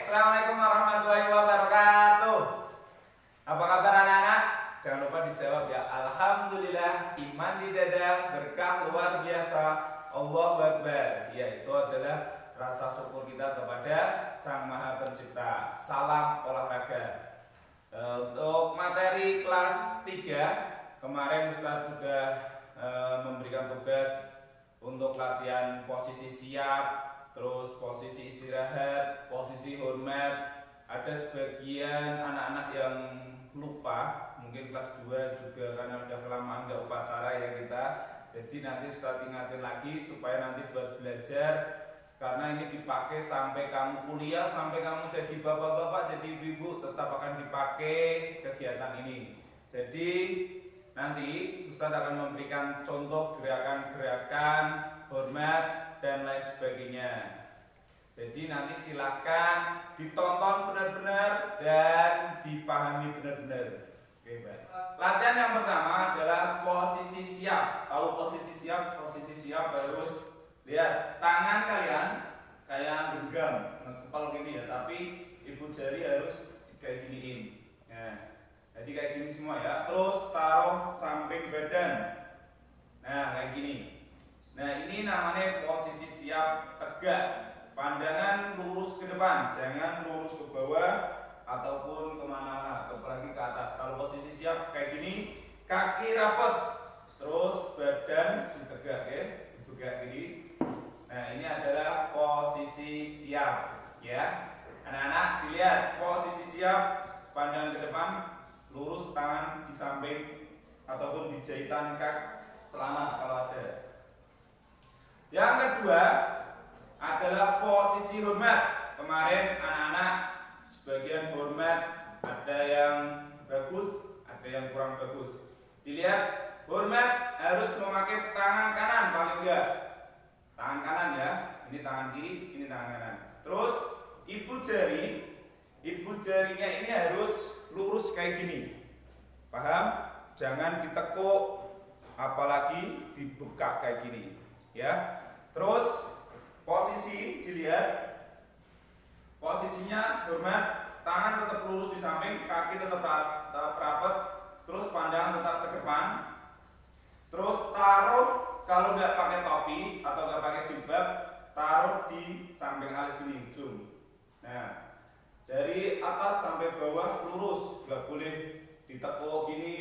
Assalamualaikum warahmatullahi wabarakatuh. Apa kabar anak-anak? Jangan lupa dijawab ya. Alhamdulillah, iman di dada, berkah luar biasa. Allahu Akbar. Ya, itu adalah rasa syukur kita kepada Sang Maha Pencipta. Salam olahraga. Untuk materi kelas 3, kemarin Ustaz sudah memberikan tugas untuk latihan posisi siap, terus posisi istirahat, posisi hormat. Ada sebagian anak-anak yang lupa, mungkin kelas 2 juga karena udah kelamaan gak upacara ya kita. Jadi nanti Ustaz ingatin lagi supaya nanti buat belajar, karena ini dipakai sampai kamu kuliah, sampai kamu jadi bapak-bapak, jadi ibu-ibu, tetap akan dipakai kegiatan ini. Jadi nanti Ustaz akan memberikan contoh gerakan-gerakan hormat dan lain sebagainya. Jadi nanti silakan ditonton benar-benar dan dipahami benar-benar. Oke, baik. Latihan yang pertama adalah posisi siap. Kalau posisi siap harus lihat tangan kalian kayak genggam, kalau gini ya, tapi ibu jari harus kayak giniin. Nah, jadi kayak gini semua ya. Terus taruh samping badan. Nah, kayak gini. Nah, ini namanya posisi siap tegak. Pandangan lurus ke depan, jangan lurus ke bawah ataupun kemana-mana, apalagi ke atas. Kalau posisi siap kayak gini, kaki rapat, terus badan ditegak ya, ditegak gini. Nah, ini adalah posisi siap ya. Anak-anak dilihat posisi siap, pandangan ke depan, lurus, tangan di samping ataupun di jahitan celana kalau ada. Yang kedua adalah posisi hormat. Kemarin anak-anak sebagian hormat ada yang bagus, ada yang kurang bagus. Dilihat hormat harus memakai tangan kanan paling enggak. Tangan kanan ya. Ini tangan kiri, ini tangan kanan. Terus ibu jarinya ini harus lurus kayak gini. Paham? Jangan ditekuk, apalagi dibuka kayak gini ya. Terus posisi dilihat, posisinya hormat, tangan tetap lurus di samping, kaki tetap rapat, terus pandangan tetap ke depan. Terus taruh, kalau nggak pakai topi atau nggak pakai jilbab, taruh di samping alis gini, zoom. Nah, dari atas sampai bawah lurus, nggak boleh ditekuk gini,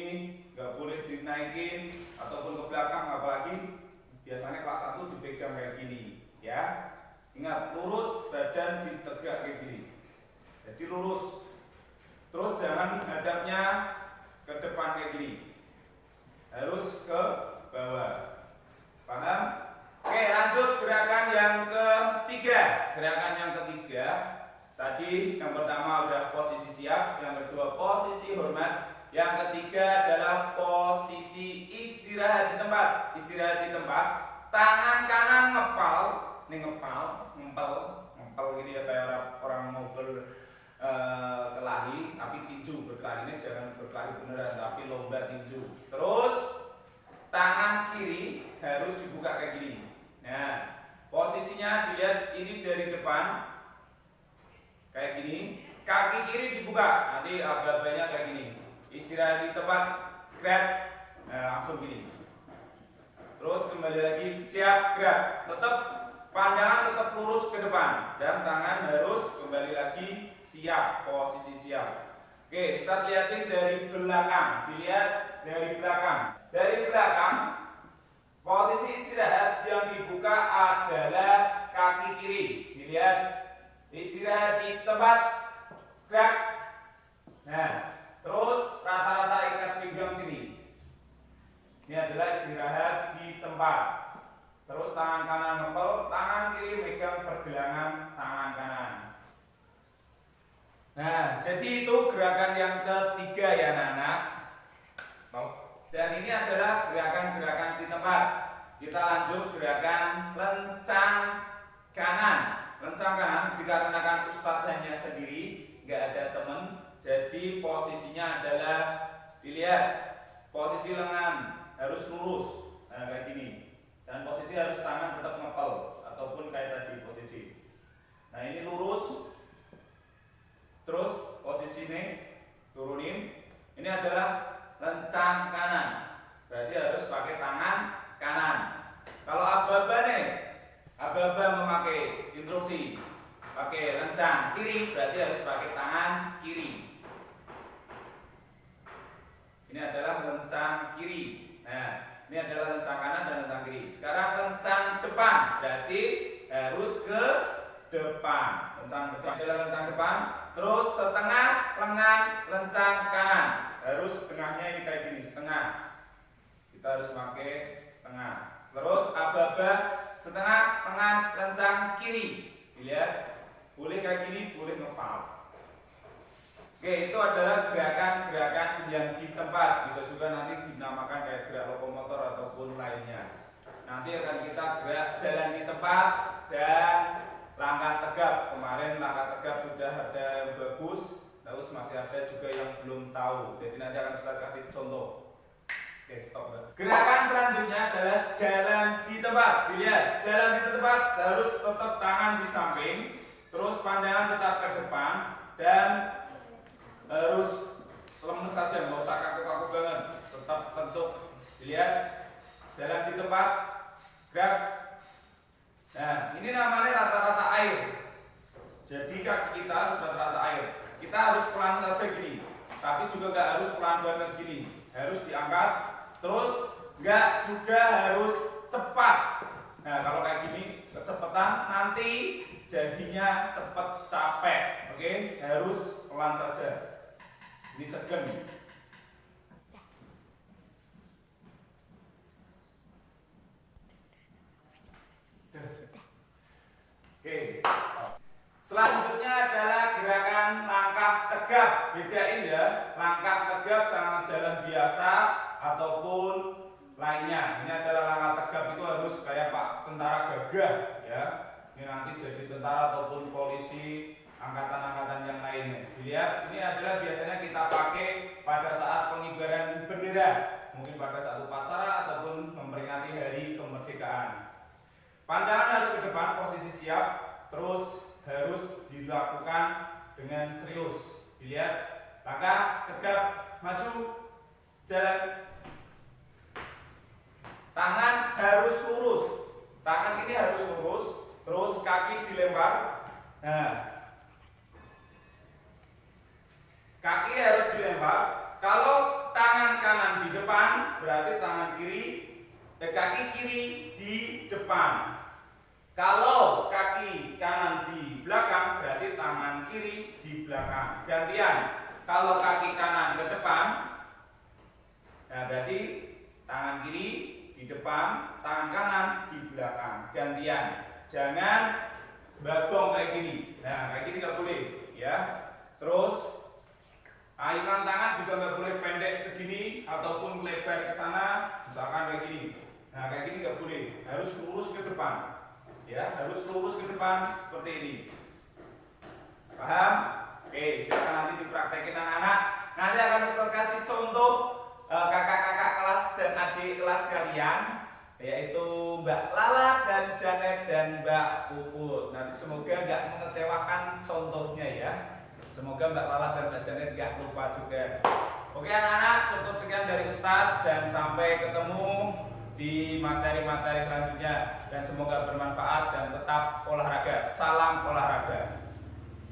nggak boleh dinaikin ataupun ke belakang, apalagi biasanya kelas 1 dipegang kayak gini ya. Ingat, lurus, badan ditegak kayak gini. Jadi lurus. Terus jangan hadapnya ke depan kayak gini. Harus ke bawah. Paham? Oke, lanjut gerakan yang ketiga. Gerakan yang ketiga, tadi yang pertama udah posisi siap, yang kedua posisi hormat, yang ketiga adalah posisi istirahat di tempat. Istirahat di tempat, tangan kanan ngepal, ini ngempel gitu ya, kayak orang mau berkelahi, tapi tinju. Berkelahinya jangan berkelahi beneran, tapi lomba tinju. Terus tangan kiri harus dibuka kayak gini. Nah, posisinya dilihat ini dari depan kayak gini, kaki kiri dibuka, nanti abah-abahnya kayak gini. Istirahat di tempat, grab, nah, langsung gini. Terus kembali lagi, siap, gerak. Tetap pandangan tetap lurus ke depan dan tangan harus kembali lagi siap, posisi siap. Oke, Ustaz lihatin dari belakang. Dilihat dari belakang. Dari belakang, posisi istirahat yang dibuka adalah kaki kiri. Dilihat, istirahat di tempat, gerak. Nah, terus rata-rata ikat pinggang sini. Ini adalah istirahat di tempat. Terus tangan kanan ngepel, tangan kiri megang pergelangan tangan kanan. Nah, jadi itu gerakan yang ketiga ya anak-anak. Dan ini adalah gerakan-gerakan di tempat. Kita lanjut gerakan lencang kanan. Lencang kanan dikarenakan Ustadz hanya sendiri, nggak ada temen. Jadi posisinya adalah, dilihat, posisi lengan harus lurus, nah kayak gini. Dan posisi harus tangan tetap ngepel ataupun kayak tadi posisi. Nah, ini lurus, instruksi. Pakai lencang kiri berarti harus pakai tangan kiri. Ini adalah lencang kiri. Nah, ini adalah lencang kanan dan lencang kiri. Sekarang lencang depan berarti harus ke depan. Lencang depan adalah lencang depan. Terus setengah lengan lencang kanan. Harus setengahnya ini kayak gini, setengah. Kita harus pakai setengah. Terus aba-aba setengah lengan lencang kiri. Dilihat. Boleh kayak gini, boleh ngepal. Oke, itu adalah gerakan-gerakan yang di tempat. Bisa juga nanti dinamakan kayak gerak lokomotor ataupun lainnya. Nanti akan kita gerak jalan di tempat dan langkah tegap. Kemarin langkah tegap sudah ada yang bagus, terus masih ada juga yang belum tahu. Jadi nanti akan saya kasih contoh. Oke, stop. Gerakan selanjutnya adalah jalan di tempat. Dilihat, jalan di tempat harus tetap tangan di samping. Terus pandangan tetap ke depan dan harus lemes saja, nggak usah kaku-kaku banget. Tetap bentuk. Dilihat, jalan di tempat, gerak. Nah, ini namanya rata-rata air. Jadi kaki kita harus rata-rata air. Kita harus pelan saja gini, tapi juga nggak harus pelan banget gini. Harus diangkat. Terus nggak juga harus cepat. Nah, kalau kayak gini kecepatan nanti jadinya cepet capek. Oke, harus pelan saja. Ini segen. Oke. Selanjutnya adalah gerakan langkah tegap. Bedain ya, langkah tegap sama jalan biasa ataupun lainnya. Ini adalah langkah tegap itu harus kayak Pak tentara gagah ya. Ini nanti jadi tentara ataupun polisi angkatan-angkatan yang lainnya. Dilihat, ini adalah biasanya kita pakai pada saat pengibaran bendera, mungkin pada saat upacara ataupun memperingati hari kemerdekaan. Pandangan harus ke depan, posisi siap, terus harus dilakukan dengan serius. Dilihat, langkah tegap, maju, jalan. Tangan harus lurus. Tangan ini harus lurus. Terus kaki dilempar. Nah, kaki harus dilempar. Kalau tangan kanan di depan, berarti tangan kiri, kaki kiri di depan. Kalau kaki kanan di belakang, berarti tangan kiri di belakang. Gantian. Kalau kaki kanan ke depan, nah berarti tangan kiri di depan, tangan kanan di belakang. Gantian. Jangan bagong kayak gini. Nah, kayak gini nggak boleh, ya. Terus ayunan tangan juga nggak boleh pendek segini ataupun lebar ke sana, misalkan kayak gini. Nah, kayak gini nggak boleh. Harus lurus ke depan, ya. Harus lurus ke depan seperti ini. Paham? Oke, silakan nanti dipraktekin anak-anak. Nanti akan Ustaz kasih contoh kakak-kakak kelas dan adik kelas kalian, yaitu Mbak Lala dan Janet dan Mbak Puput. Nanti semoga nggak mengecewakan contohnya ya. Semoga Mbak Lala dan Mbak Janet nggak lupa juga. Oke anak-anak, cukup sekian dari Ustadz dan sampai ketemu di materi-materi selanjutnya. Dan semoga bermanfaat dan tetap olahraga. Salam olahraga.